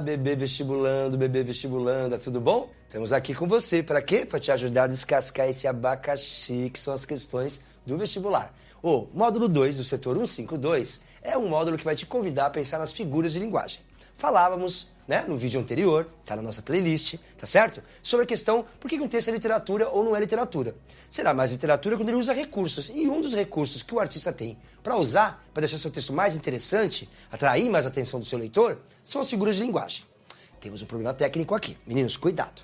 bebê vestibulanda, tudo bom? Estamos aqui com você, para quê? Para te ajudar a descascar esse abacaxi, que são as questões do vestibular. O módulo 2 do setor 152 é um módulo que vai te convidar a pensar nas figuras de linguagem. Falávamos, né, no vídeo anterior, tá na nossa playlist, tá certo? Sobre a questão, por que um texto é literatura ou não é literatura? Será mais literatura quando ele usa recursos. E um dos recursos que o artista tem para usar, para deixar seu texto mais interessante, atrair mais a atenção do seu leitor, são as figuras de linguagem. Temos um problema técnico aqui. Meninos, cuidado.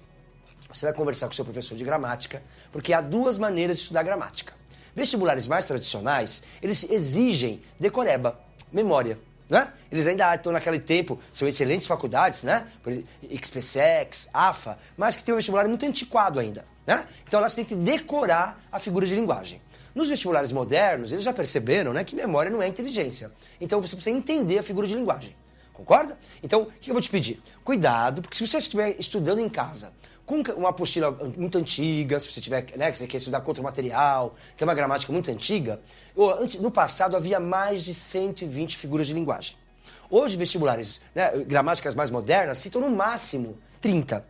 Você vai conversar com o seu professor de gramática, porque há duas maneiras de estudar gramática. Vestibulares mais tradicionais, eles exigem decoreba, memória. Né? Eles ainda estão naquele tempo, são excelentes faculdades, né? XPSEX, AFA, mas que tem um vestibular muito antiquado ainda. Né? Então elas têm que decorar a figura de linguagem. Nos vestibulares modernos, eles já perceberam, né, que memória não é inteligência. Então você precisa entender a figura de linguagem. Concorda? Então, o que eu vou te pedir? Cuidado, porque se você estiver estudando em casa com uma apostila muito antiga, se você tiver, né, que você quer estudar contra o material, tem uma gramática muito antiga, no passado havia mais de 120 figuras de linguagem. Hoje, vestibulares, né, gramáticas mais modernas, citam no máximo 30.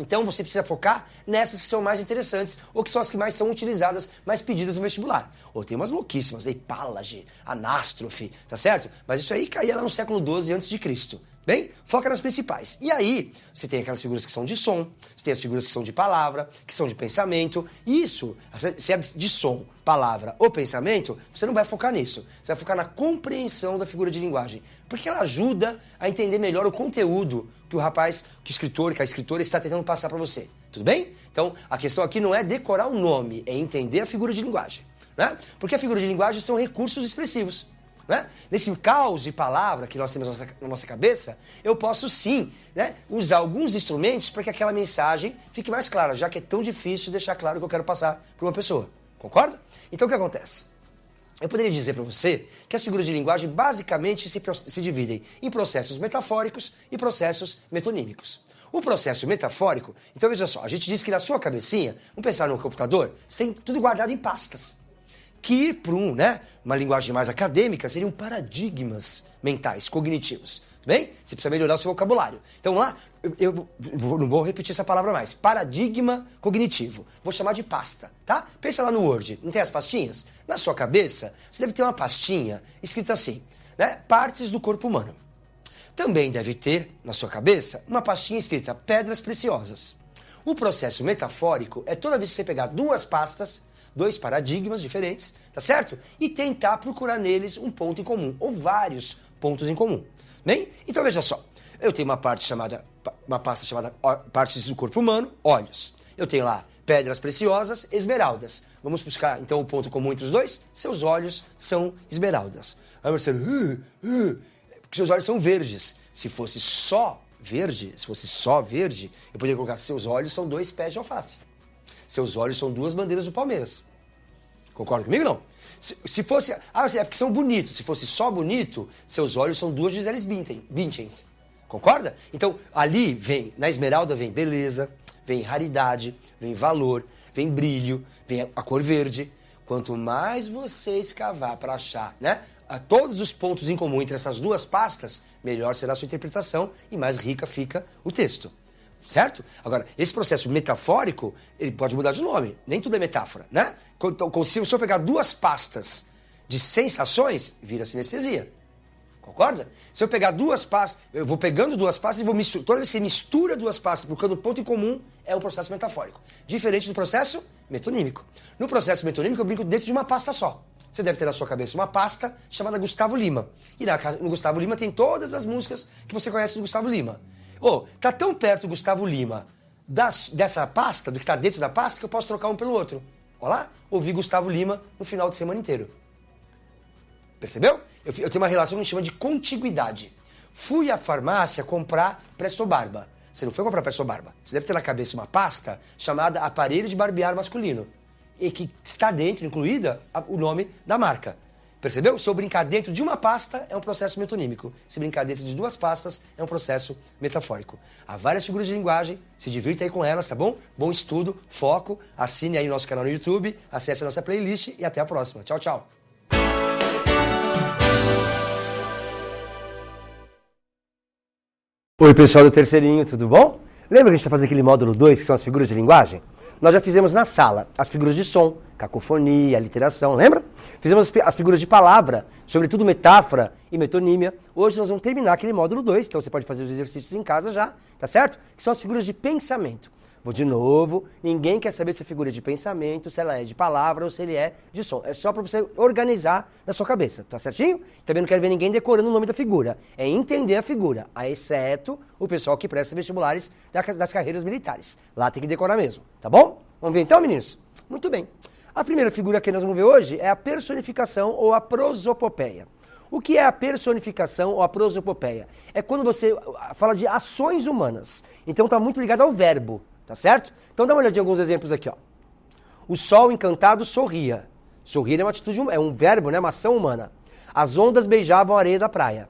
Então você precisa focar nessas que são mais interessantes ou que são as que mais são utilizadas, mais pedidas no vestibular. Ou tem umas louquíssimas, Pálage, Anástrofe, tá certo? Mas isso aí caía lá no século XII a.C. Bem, foca nas principais. E aí, você tem aquelas figuras que são de som, você tem as figuras que são de palavra, que são de pensamento. Isso, se é de som, palavra ou pensamento, você não vai focar nisso. Você vai focar na compreensão da figura de linguagem. Porque ela ajuda a entender melhor o conteúdo que o rapaz, que o escritor, que a escritora está tentando passar para você. Tudo bem? Então, a questão aqui não é decorar o nome, é entender a figura de linguagem. Né? Porque a figura de linguagem são recursos expressivos. Né? Nesse caos de palavra que nós temos na nossa cabeça, eu posso sim, né, usar alguns instrumentos para que aquela mensagem fique mais clara, já que é tão difícil deixar claro o que eu quero passar para uma pessoa. Concorda? Então o que acontece? Eu poderia dizer para você que as figuras de linguagem basicamente se dividem em processos metafóricos e processos metonímicos. O processo metafórico, então veja só, a gente diz que na sua cabecinha, vamos pensar no computador, você tem tudo guardado em pastas. Que ir para uma linguagem mais acadêmica seriam paradigmas mentais, cognitivos. Bem? Você precisa melhorar o seu vocabulário. Então lá, eu não vou repetir essa palavra mais. Paradigma cognitivo. Vou chamar de pasta, tá? Pensa lá no Word, não tem as pastinhas? Na sua cabeça, você deve ter uma pastinha escrita assim, né? Partes do corpo humano. Também deve ter, na sua cabeça, uma pastinha escrita pedras preciosas. O processo metafórico é toda vez que você pegar duas pastas, dois paradigmas diferentes, tá certo? E tentar procurar neles um ponto em comum, ou vários pontos em comum. Bem? Então veja só, eu tenho uma pasta chamada partes do corpo humano, olhos. Eu tenho lá pedras preciosas, esmeraldas. Vamos buscar então o ponto comum entre os dois? Seus olhos são esmeraldas. Aí você, porque seus olhos são verdes. Se fosse só verde, eu poderia colocar seus olhos são dois pés de alface. Seus olhos são duas bandeiras do Palmeiras. Concorda comigo, não? Se fosse... é porque são bonitos. Se fosse só bonito, seus olhos são duas Giseles Bündchens. Concorda? Então, ali vem, na esmeralda vem beleza, vem raridade, vem valor, vem brilho, vem a cor verde. Quanto mais você escavar para achar, né, todos os pontos em comum entre essas duas pastas, melhor será a sua interpretação e mais rica fica o texto. Certo? Agora, esse processo metafórico, ele pode mudar de nome. Nem tudo é metáfora, né? Então, se eu pegar duas pastas de sensações, vira sinestesia. Concorda? Se eu pegar duas pastas, eu vou pegando duas pastas e vou misturar. Toda vez que você mistura duas pastas procurando um ponto em comum, é um processo metafórico. Diferente do processo metonímico. No processo metonímico, eu brinco dentro de uma pasta só. Você deve ter na sua cabeça uma pasta chamada Gustavo Lima. E no Gustavo Lima tem todas as músicas que você conhece do Gustavo Lima. Tá tão perto do Gustavo Lima dessa pasta, do que está dentro da pasta, que eu posso trocar um pelo outro. Olha lá, ouvi Gustavo Lima no final de semana inteiro. Percebeu? Eu tenho uma relação que a gente chama de contiguidade. Fui à farmácia comprar Presto Barba. Você não foi comprar Presto Barba. Você deve ter na cabeça uma pasta chamada aparelho de barbear masculino. E que está dentro, incluída, o nome da marca. Percebeu? Se eu brincar dentro de uma pasta, é um processo metonímico. Se brincar dentro de duas pastas, é um processo metafórico. Há várias figuras de linguagem, se divirta aí com elas, tá bom? Bom estudo, foco, assine aí o nosso canal no YouTube, acesse a nossa playlist e até a próxima. Tchau, tchau! Oi, pessoal do terceirinho, tudo bom? Lembra que a gente está fazendo aquele módulo 2, que são as figuras de linguagem? Nós já fizemos na sala as figuras de som, cacofonia, aliteração, lembra? Fizemos as figuras de palavra, sobretudo metáfora e metonímia. Hoje nós vamos terminar aquele módulo 2, então você pode fazer os exercícios em casa já, tá certo? Que são as figuras de pensamento. Vou de novo, ninguém quer saber se a figura é de pensamento, se ela é de palavra ou se ele é de som. É só para você organizar na sua cabeça, tá certinho? Também não quero ver ninguém decorando o nome da figura. É entender a figura, exceto o pessoal que presta vestibulares das carreiras militares. Lá tem que decorar mesmo, tá bom? Vamos ver então, meninos? Muito bem. A primeira figura que nós vamos ver hoje é a personificação ou a prosopopeia. O que é a personificação ou a prosopopeia? É quando você fala de ações humanas. Então está muito ligado ao verbo. Tá certo? Então dá uma olhadinha em alguns exemplos aqui, ó. O sol encantado sorria. Sorrir é uma atitude, é um verbo, né? Uma ação humana. As ondas beijavam a areia da praia.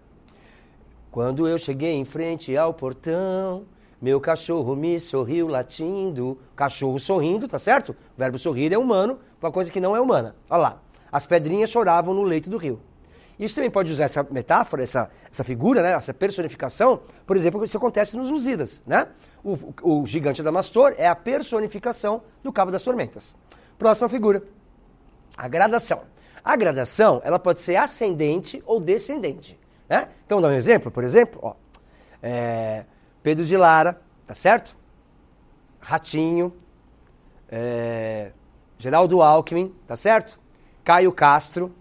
Quando eu cheguei em frente ao portão, meu cachorro me sorriu latindo. Cachorro sorrindo, tá certo? O verbo sorrir é humano, uma coisa que não é humana. Olha lá. As pedrinhas choravam no leito do rio. Isso também pode usar essa metáfora, essa figura, né? Essa personificação. Por exemplo, isso acontece nos Lusíadas, né? O gigante Adamastor é a personificação do Cabo das Tormentas. Próxima figura. A gradação. A gradação, ela pode ser ascendente ou descendente, né? Então, dá um exemplo, por exemplo, ó. Pedro de Lara, tá certo? Ratinho. Geraldo Alckmin, tá certo? Caio Castro.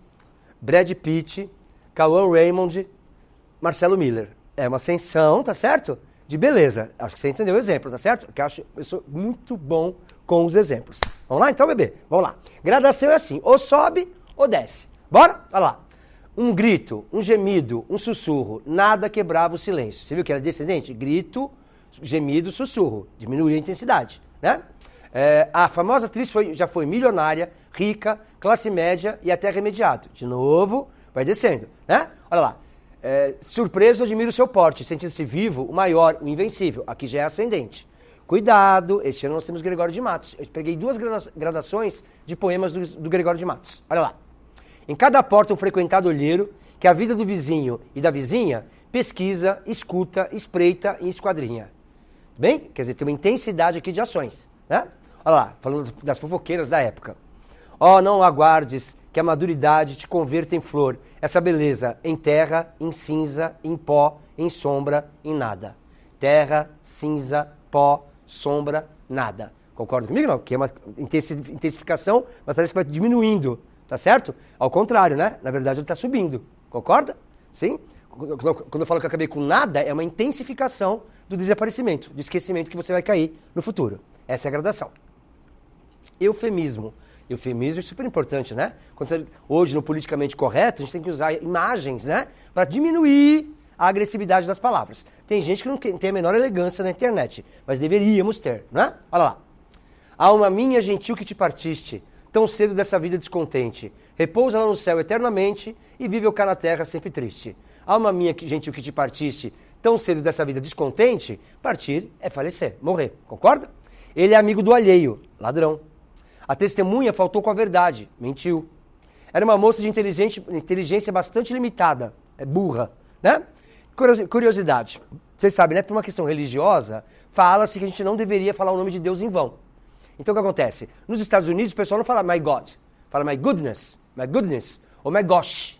Brad Pitt, Cauã Raymond, Marcelo Miller. É uma ascensão, tá certo? De beleza. Acho que você entendeu o exemplo, tá certo? Porque eu sou muito bom com os exemplos. Vamos lá então, bebê? Vamos lá. Gradação é assim, ou sobe ou desce. Bora? Olha lá. Um grito, um gemido, um sussurro, nada quebrava o silêncio. Você viu que era descendente? Grito, gemido, sussurro. Diminuía a intensidade, né? A famosa atriz já foi milionária, rica, classe média e até remediado. De novo, vai descendo, né? Olha lá. Surpreso, admiro o seu porte, sentindo-se vivo, o maior, o invencível. Aqui já é ascendente. Cuidado, este ano nós temos Gregório de Matos. Eu peguei duas gradações de poemas do Gregório de Matos. Olha lá. Em cada porta um frequentado olheiro, que a vida do vizinho e da vizinha pesquisa, escuta, espreita e esquadrinha. Bem? Quer dizer, tem uma intensidade aqui de ações, né? Olha lá, falando das fofoqueiras da época. Ó, não aguardes que a maduridade te converta em flor, essa beleza em terra, em cinza, em pó, em sombra, em nada. Terra, cinza, pó, sombra, nada. Concorda comigo? Não, que é uma intensificação, mas parece que vai diminuindo, tá certo? Ao contrário, né? Na verdade ele está subindo. Concorda? Sim? Quando eu falo que eu acabei com nada, é uma intensificação do desaparecimento, do esquecimento que você vai cair no futuro. Essa é a gradação. Eufemismo. Eufemismo é super importante, né? Hoje, no politicamente correto, a gente tem que usar imagens, né? Para diminuir a agressividade das palavras. Tem gente que não tem a menor elegância na internet, mas deveríamos ter, né? Olha lá. Alma minha gentil que te partiste, tão cedo dessa vida descontente, repousa lá no céu eternamente e vive cá na terra sempre triste. Alma minha gentil que te partiste, tão cedo dessa vida descontente, partir é falecer, morrer, concorda? Ele é amigo do alheio, ladrão. A testemunha faltou com a verdade, mentiu. Era uma moça de inteligência bastante limitada, burra, né? Curiosidade. Vocês sabem, né? Por uma questão religiosa, fala-se que a gente não deveria falar o nome de Deus em vão. Então o que acontece? Nos Estados Unidos o pessoal não fala my God, fala my goodness, ou my gosh.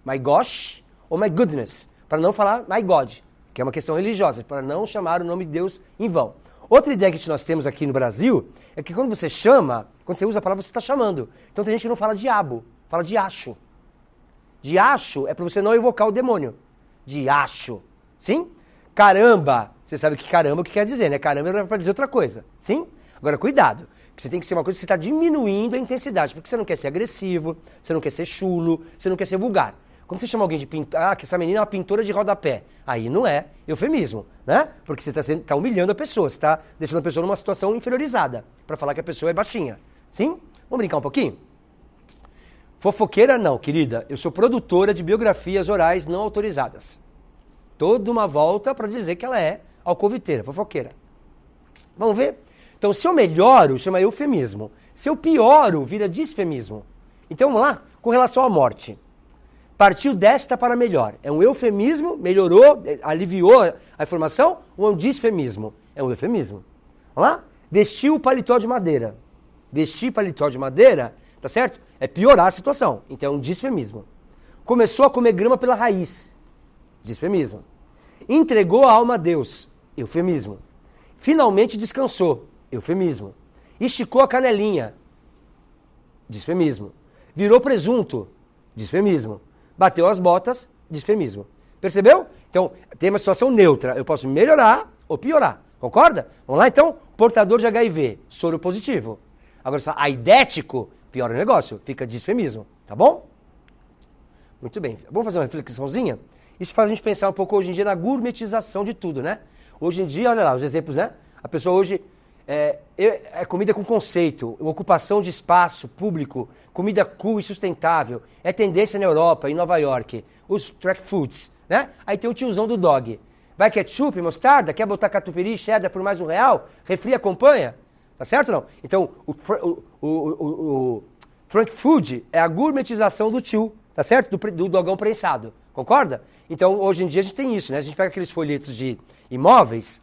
My gosh ou my goodness, para não falar my God, que é uma questão religiosa, para não chamar o nome de Deus em vão. Outra ideia que nós temos aqui no Brasil é que quando você chama, quando você usa a palavra, você está chamando. Então tem gente que não fala diabo, fala diacho. Diacho é para você não evocar o demônio. Diacho. Sim? Caramba. Você sabe que caramba o que quer dizer, né? Caramba é para dizer outra coisa. Sim? Agora, cuidado. Que você tem que ser uma coisa que você está diminuindo a intensidade. Porque você não quer ser agressivo, você não quer ser chulo, você não quer ser vulgar. Quando você chama alguém de pintor, que essa menina é uma pintora de rodapé, aí não é eufemismo, né? Porque você está humilhando a pessoa, você está deixando a pessoa numa situação inferiorizada, para falar que a pessoa é baixinha. Sim? Vamos brincar um pouquinho? Fofoqueira não, querida. Eu sou produtora de biografias orais não autorizadas. Toda uma volta para dizer que ela é alcoviteira, fofoqueira. Vamos ver? Então, se eu melhoro, chama eufemismo. Se eu pioro, vira disfemismo. Então, vamos lá? Com relação à morte. Partiu desta para melhor. É um eufemismo, melhorou, aliviou a informação, ou é um disfemismo? É um eufemismo. Vamos lá? Vestiu o paletó de madeira. Vestir paletó de madeira, tá certo? É piorar a situação. Então é um disfemismo. Começou a comer grama pela raiz. Disfemismo. Entregou a alma a Deus. Eufemismo. Finalmente descansou. Eufemismo. Esticou a canelinha. Disfemismo. Virou presunto. Disfemismo. Bateu as botas. Disfemismo. Percebeu? Então, tem uma situação neutra. Eu posso melhorar ou piorar. Concorda? Vamos lá, então? Portador de HIV. Soro positivo. Agora, você fala aidético. Piora o negócio. Fica disfemismo. Tá bom? Muito bem. Vamos fazer uma reflexãozinha? Isso faz a gente pensar um pouco hoje em dia na gourmetização de tudo, né? Hoje em dia, olha lá, os exemplos, né? A pessoa hoje é comida com conceito, ocupação de espaço público, comida cool e sustentável. É tendência na Europa, em Nova York, os track foods, né? Aí tem o tiozão do dog. Vai ketchup, mostarda, quer botar catupiry e cheddar por mais R$1? Refri acompanha? Tá certo ou não? Então, o trunk food é a gourmetização do tio, tá certo? Do dogão prensado. Concorda? Então, hoje em dia a gente tem isso, né? A gente pega aqueles folhetos de imóveis,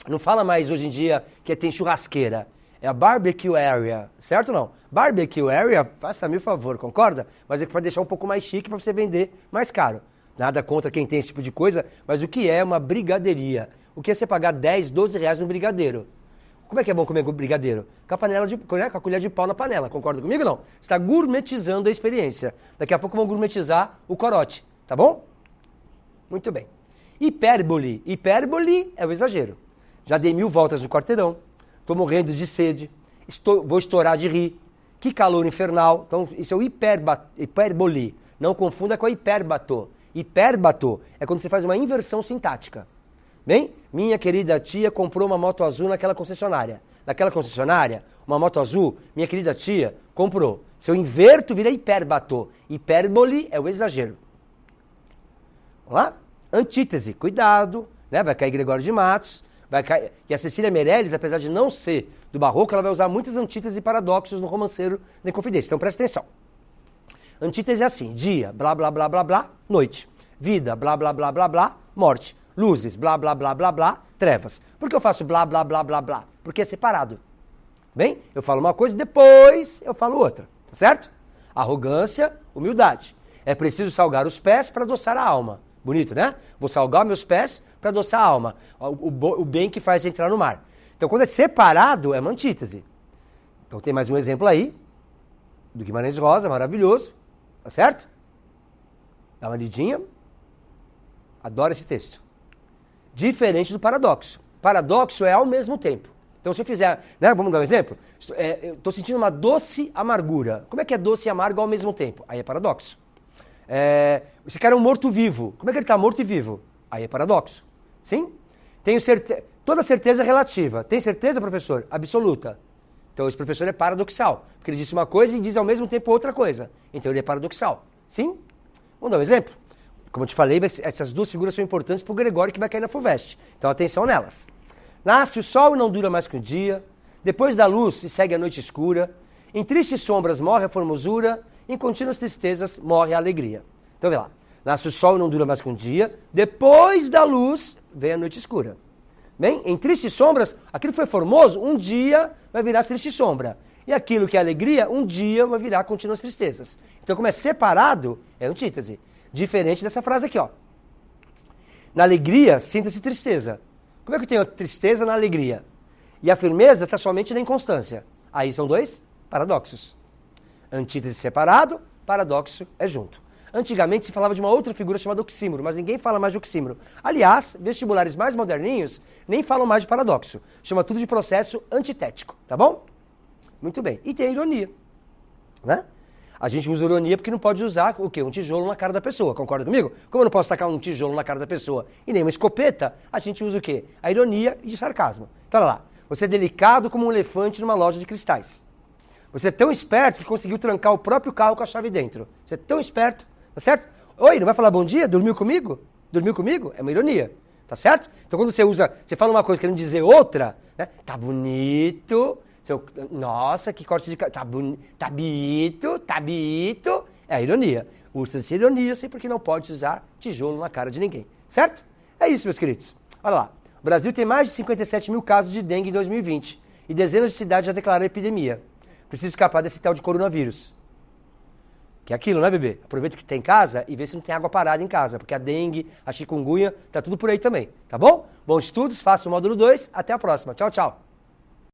não fala mais hoje em dia que tem churrasqueira. É a barbecue area, certo ou não? Barbecue area, faça-me o favor, concorda? Mas é para deixar um pouco mais chique para você vender mais caro. Nada contra quem tem esse tipo de coisa, mas o que é uma brigadeiria? O que é você pagar 10, 12 reais no brigadeiro? Como é que é bom comer brigadeiro? Com a panela com a colher de pau na panela, concorda comigo ou não? Você está gourmetizando a experiência. Daqui a pouco vão gourmetizar o corote, tá bom? Muito bem. Hipérbole. Hipérbole é o exagero. Já dei 1000 voltas no quarteirão, estou morrendo de sede, vou estourar de rir, que calor infernal. Então, isso é o hipérbole. Não confunda com a hipérbato. Hipérbato é quando você faz uma inversão sintática. Bem, minha querida tia comprou uma moto azul naquela concessionária. Naquela concessionária, uma moto azul, minha querida tia comprou. Se eu inverto, vira hipérbato. Hipérbole é o exagero. Vamos lá? Antítese, cuidado, né? Vai cair Gregório de Matos. E a Cecília Meirelles, apesar de não ser do barroco, ela vai usar muitas antíteses e paradoxos no romanceiro da Inconfidência. Então presta atenção. Antítese é assim: dia, blá, blá, blá, blá, blá, noite. Vida, blá, blá, blá, blá, blá, morte. Luzes, blá, blá, blá, blá, blá, trevas. Por que eu faço blá, blá, blá, blá, blá? Porque é separado. Bem, eu falo uma coisa e depois eu falo outra. Tá certo? Arrogância, humildade. É preciso salgar os pés para adoçar a alma. Bonito, né? Vou salgar meus pés para adoçar a alma. O bem que faz entrar no mar. Então, quando é separado, é uma antítese. Então, tem mais um exemplo aí, do Guimarães Rosa, maravilhoso. Tá certo? Dá uma lidinha. Adoro esse texto. Diferente do paradoxo. Paradoxo é ao mesmo tempo. Então, se eu fizer, né, vamos dar um exemplo? Eu estou sentindo uma doce amargura. Como é que é doce e amargo ao mesmo tempo? Aí é paradoxo. Esse cara é um morto-vivo. Como é que ele está morto e vivo? Aí é paradoxo. Sim? Tenho certeza. Toda certeza é relativa. Tem certeza, professor? Absoluta. Então esse professor é paradoxal. Porque ele disse uma coisa e diz ao mesmo tempo outra coisa. Então ele é paradoxal. Sim? Vamos dar um exemplo? Como eu te falei, essas duas figuras são importantes para o Gregório que vai cair na FUVEST. Então atenção nelas. Nasce o sol e não dura mais que um dia. Depois da luz se segue a noite escura. Em tristes sombras morre a formosura. Em contínuas tristezas morre a alegria. Então vê lá. Nasce o sol e não dura mais que um dia. Depois da luz vem a noite escura. Bem, em tristes sombras, aquilo que foi formoso, um dia vai virar triste sombra. E aquilo que é alegria, um dia vai virar contínuas tristezas. Então, como é separado, é antítese. Diferente dessa frase aqui, ó. Na alegria, sinta-se tristeza. Como é que eu tenho a tristeza na alegria? E a firmeza está somente na inconstância. Aí são dois paradoxos. Antítese separado, paradoxo é junto. Antigamente se falava de uma outra figura chamada oxímoro, mas ninguém fala mais de oxímoro. Aliás, vestibulares mais moderninhos nem falam mais de paradoxo. Chama tudo de processo antitético, tá bom? Muito bem. E tem a ironia, né? A gente usa ironia porque não pode usar o quê? Um tijolo na cara da pessoa, concorda comigo? Como eu não posso tacar um tijolo na cara da pessoa e nem uma escopeta, a gente usa o quê? A ironia e o sarcasmo. Então, olha lá. Você é delicado como um elefante numa loja de cristais. Você é tão esperto que conseguiu trancar o próprio carro com a chave dentro. Você é tão esperto, tá certo? Oi, não vai falar bom dia? Dormiu comigo? Dormiu comigo? É uma ironia, tá certo? Então quando você fala uma coisa querendo dizer outra, né? Tá bonito, nossa, que corte de cabelo, tá bonito, É a ironia. Usa-se ironia sempre que não pode usar tijolo na cara de ninguém. Certo? É isso, meus queridos. Olha lá. O Brasil tem mais de 57 mil casos de dengue em 2020 e dezenas de cidades já declararam epidemia. Preciso escapar desse tal de coronavírus. Que é aquilo, né, bebê? Aproveita que tem em casa e vê se não tem água parada em casa, porque a dengue, a chikungunya, tá tudo por aí também, tá bom? Bons estudos, faça o módulo 2, até a próxima. Tchau, tchau.